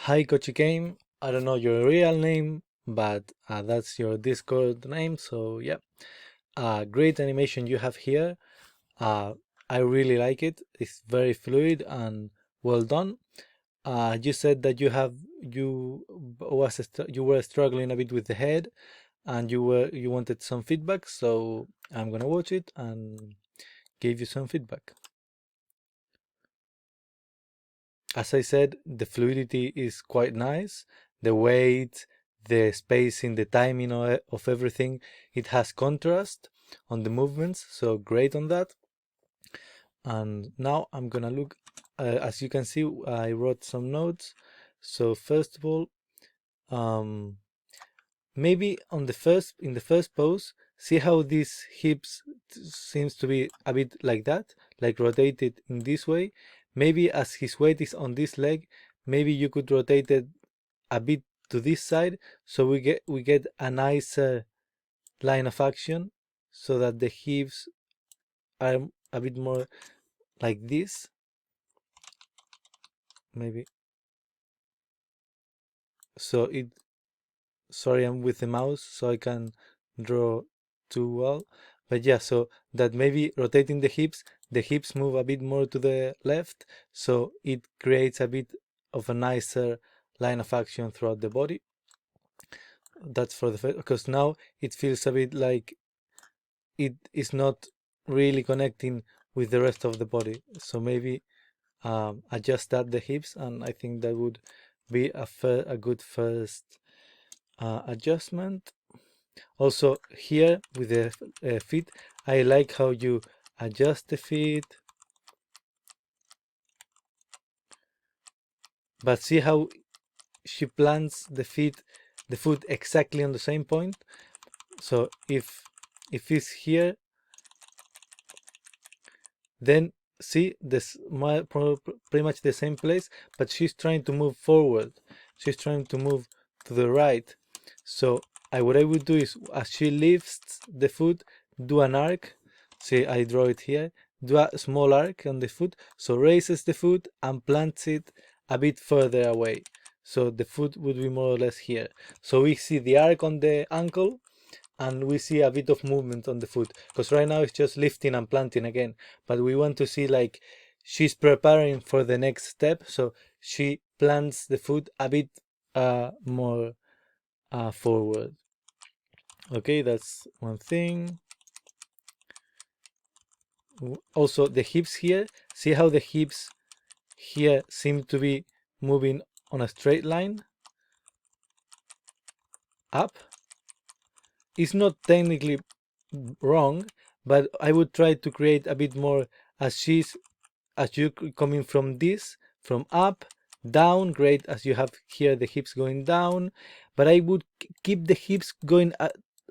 Hi Kochikame, I don't know your real name, but that's your Discord name, so yeah. Great animation you have here. Uh, I really like it. It's very fluid and well done. You said that you were struggling a bit with the head, and you wanted some feedback, so I'm gonna watch it and give you some feedback. As I said, the fluidity is quite nice. The weight, the spacing, the timing of everything, it has contrast on the movements, so great on that. And now I'm gonna look, as you can see, I wrote some notes. So first of all, um, maybe in the first pose, see how these hips seems to be a bit like that, like rotated in this way. Maybe as his weight is on this leg, maybe you could rotate it a bit to this side, so we get a nicer line of action, so that the hips are a bit more like this. Maybe so it sorry, I'm with the mouse so I can draw too well. But yeah, so that maybe rotating the hips move a bit more to the left, so it creates a bit of a nicer line of action throughout the body. That's for the first, because now it feels a bit like it is not really connecting with the rest of the body. So maybe adjust that the hips, and I think that would be a good first adjustment. Also here with the feet, I like how you adjust the feet, but see how she plants the foot exactly on the same point. So if it's here, then see this pretty much the same place, but she's trying to move forward. She's trying to move to the right. So what I would do is, as she lifts the foot, do an arc. See, I draw it here. Do a small arc on the foot, so raises the foot and plants it a bit further away. So the foot would be more or less here. So we see the arc on the ankle, and we see a bit of movement on the foot, because right now it's just lifting and planting again, but we want to see like she's preparing for the next step, so she plants the foot a bit more forward. Okay, that's one thing. Also the hips here, see how the hips here seem to be moving on a straight line up. It's not technically wrong, but I would try to create a bit more as you coming from this, from up, down, great, as you have here the hips going down, but I would keep the hips going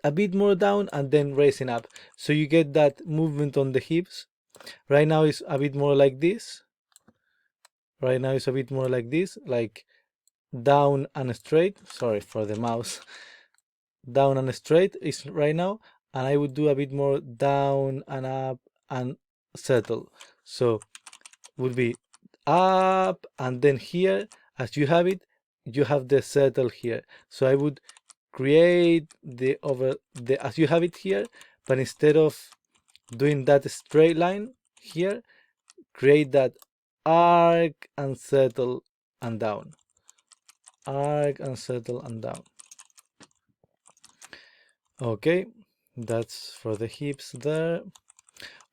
a bit more down and then raising up, so you get that movement on the hips. Right now it's a bit more like this. Right now it's a bit more like this, like down and straight. Sorry for the mouse. Down and straight is right now, and I would do a bit more down and up and settle. So would be up, and then here, as you have it, you have the settle here. So I would create the as you have it here, but instead of doing that straight line here, create that arc and settle and down, arc and settle and down. Okay, that's for the hips there.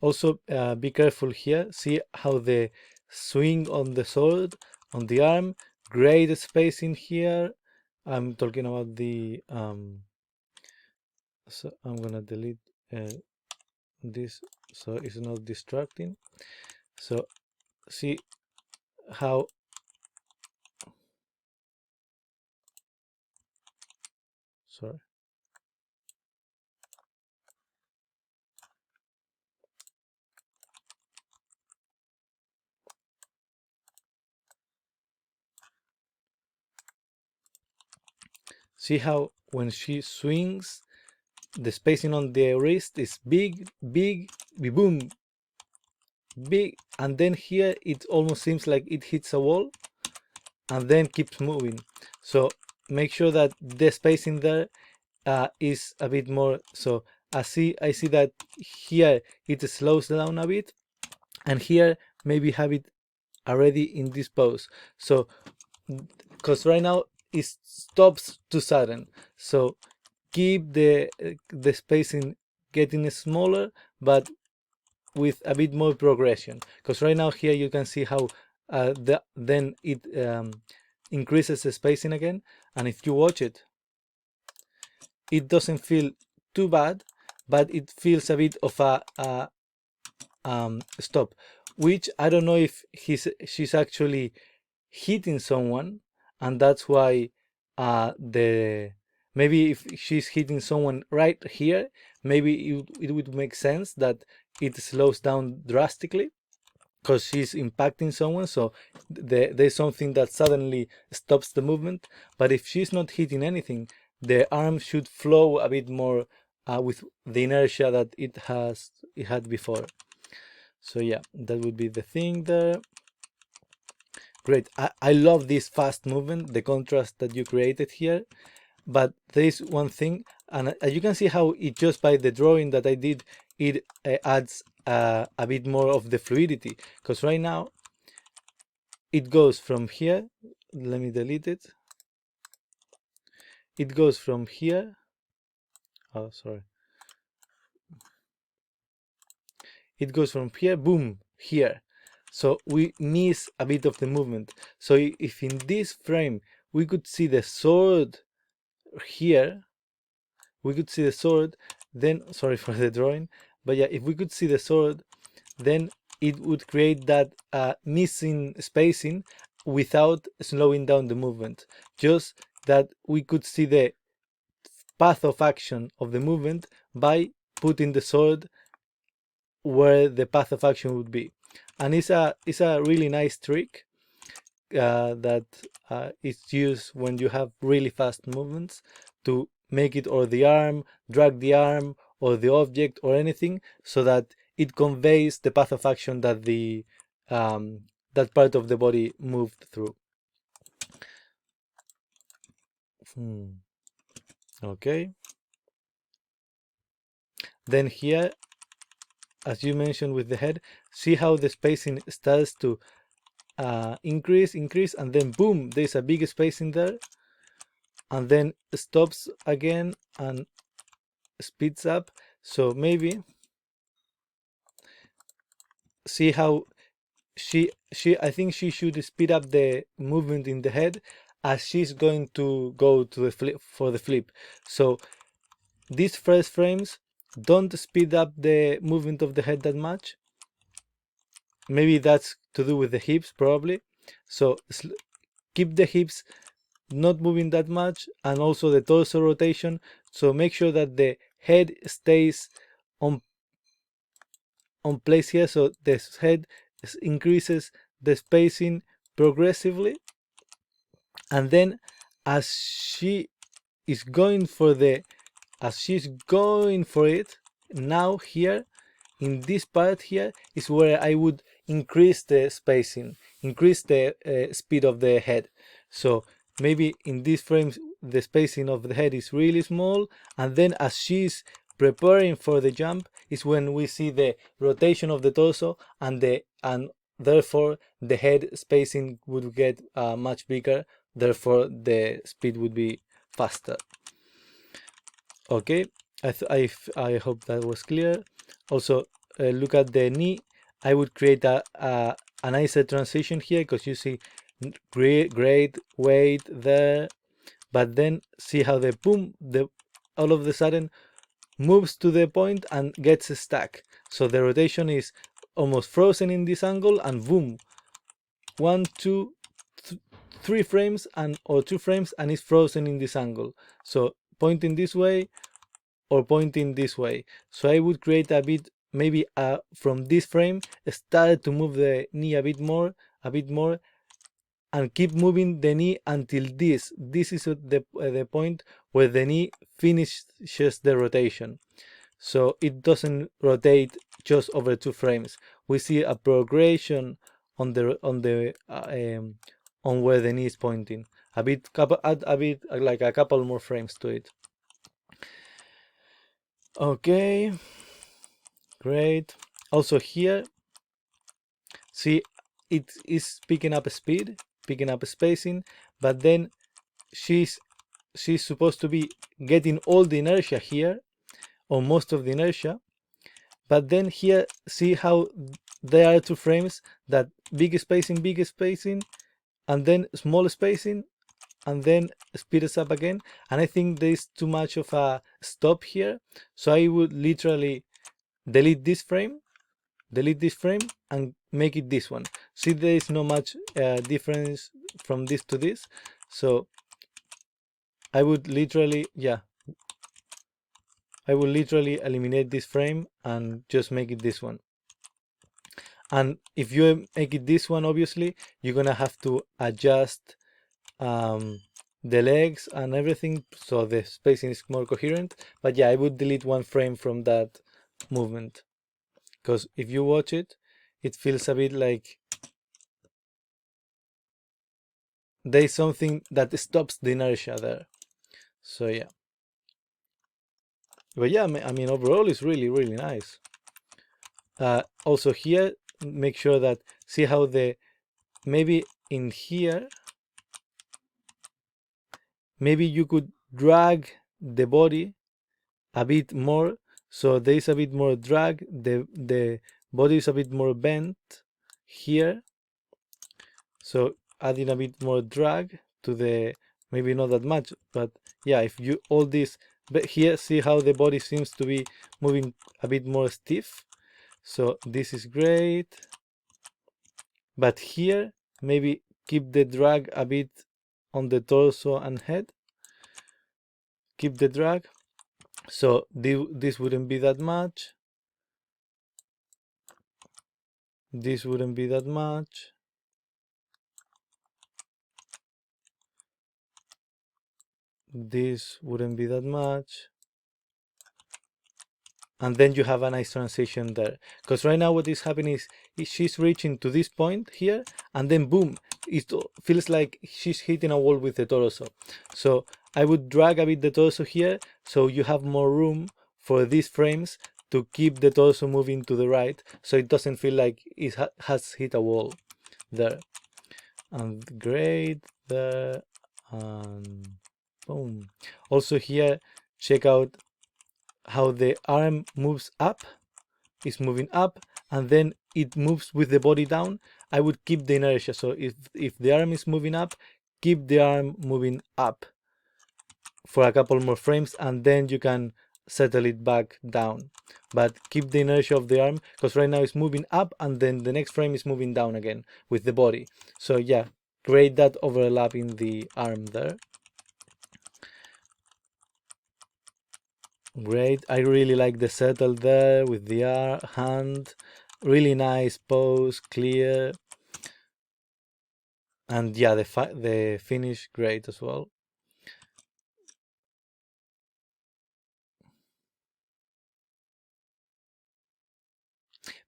Also, be careful here. See how the swing on the sword, on the arm, great spacing here. I'm talking about the so I'm gonna delete this so it's not distracting. So see how sorry. See how when she swings, the spacing on the wrist is big, big, boom, big, and then here it almost seems like it hits a wall. and then keeps moving. So make sure that the spacing there is a bit more. So I see that here it slows down a bit, and here maybe have it already in this pose. So because right now it stops too sudden, so keep the spacing getting smaller, but with a bit more progression. Because right now here you can see how then it increases the spacing again, and if you watch it, it doesn't feel too bad, but it feels a bit of a stop, which I don't know if she's actually hitting someone, and that's why the maybe if she's hitting someone right here, maybe it would make sense that it slows down drastically because she's impacting someone, so there's something that suddenly stops the movement. But if she's not hitting anything, the arm should flow a bit more with the inertia that it had before. So yeah, that would be the thing there. Great. I love this fast movement, the contrast that you created here. But there is one thing, and you can see how it just by the drawing that I did, it adds a bit more of the fluidity. Because right now, it goes from here. Let me delete it. It goes from here. Oh, sorry. It goes from here, boom, here. So we miss a bit of the movement. So if in this frame we could see the sword here, we could see the sword, then sorry for the drawing, but yeah, if we could see the sword, then it would create that missing spacing without slowing down the movement. Just that we could see the path of action of the movement by putting the sword where the path of action would be. And it's a really nice trick that is used when you have really fast movements to make it, or the arm, drag the arm or the object or anything, so that it conveys the path of action that the that part of the body moved through. Okay. Then here, as you mentioned with the head, see how the spacing starts to increase, and then boom, there's a big space in there, and then stops again and speeds up. So maybe see how she I think she should speed up the movement in the head as she's going to go to the flip for the flip. So these first frames, don't speed up the movement of the head that much. Maybe that's to do with the hips, probably. So keep the hips not moving that much, and also the torso rotation. So make sure that the head stays on place here, so the head increases the spacing progressively, and then as she is going for the as she's going for it, now here in this part here is where I would increase the spacing, increase the speed of the head. So maybe in these frames the spacing of the head is really small, and then as she's preparing for the jump is when we see the rotation of the torso, and therefore the head spacing would get much bigger, therefore the speed would be faster. Okay, I hope that was clear. Also, look at the knee. I would create a nicer transition here, because you see great weight there, but then see how the boom, all of the sudden moves to the point and gets stuck. So the rotation is almost frozen in this angle, and boom, 1, 2, 3 frames or 2 frames, and it's frozen in this angle. So pointing this way or pointing this way. So I would create a bit, maybe from this frame, start to move the knee a bit more, and keep moving the knee until this is the point where the knee finishes the rotation. So it doesn't rotate just over 2 frames. We see a progression on the on where the knee is pointing. Add a bit, like a couple more frames to it. Okay, great. Also here, see, it is picking up speed, picking up spacing, but then she's supposed to be getting all the inertia here, or most of the inertia. But then here, see how there are two frames that big spacing, and then small spacing, and then speed us up again. And I think there's too much of a stop here. So I would literally delete this frame, and make it this one. See, there is no much difference from this to this. So I would literally, I will literally eliminate this frame and just make it this one. And if you make it this one, obviously, you're gonna have to adjust the legs and everything so the spacing is more coherent. But yeah, I would delete one frame from that movement, because if you watch it, it feels a bit like there's something that stops the inertia there. So yeah. But yeah, I mean, overall it's really, really nice. Also here, make sure that, see how maybe in here, maybe you could drag the body a bit more, so there is a bit more drag, the body is a bit more bent here, so adding a bit more drag to the, maybe not that much, but yeah, if you all this, but here, see how the body seems to be moving a bit more stiff, so this is great. But here, maybe keep the drag a bit on the torso and head, keep the drag, so this wouldn't be that much, this wouldn't be that much, this wouldn't be that much, and then you have a nice transition there. Because right now what is happening is she's reaching to this point here, and then boom, it feels like she's hitting a wall with the torso. So I would drag a bit the torso here, so you have more room for these frames to keep the torso moving to the right, so it doesn't feel like it has hit a wall there. And great there, and boom. Also here, check out how the arm moves up, is moving up, and then it moves with the body down. I would keep the inertia, so if the arm is moving up, keep the arm moving up for a couple more frames, and then you can settle it back down. But keep the inertia of the arm, because right now it's moving up, and then the next frame is moving down again with the body. So yeah, create that overlap in the arm there. Great, I really like the settle there with the hand. Really nice pose, clear. And yeah, the finish, great as well.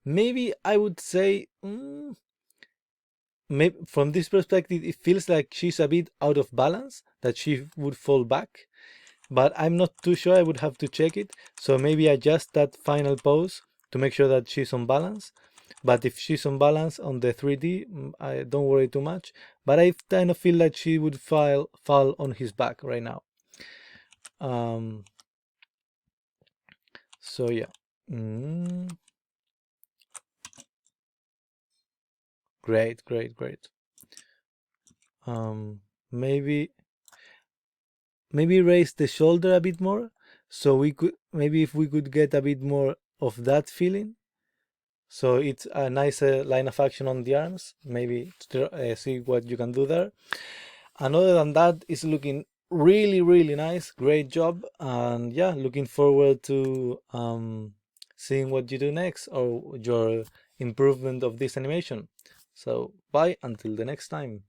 Maybe I would say, maybe from this perspective, it feels like she's a bit out of balance, that she would fall back. But I'm not too sure, I would have to check it. So maybe adjust that final pose to make sure that she's on balance. But if she's on balance on the 3D, I don't worry too much. But I kind of feel like she would fall on his back right now. So yeah. Great, great, great. Maybe raise the shoulder a bit more, so we could, maybe if we could get a bit more of that feeling, so it's a nicer line of action on the arms. Maybe see what you can do there. And other than that, it's looking really, really nice. Great job. And yeah, looking forward to seeing what you do next, or your improvement of this animation. So bye until the next time.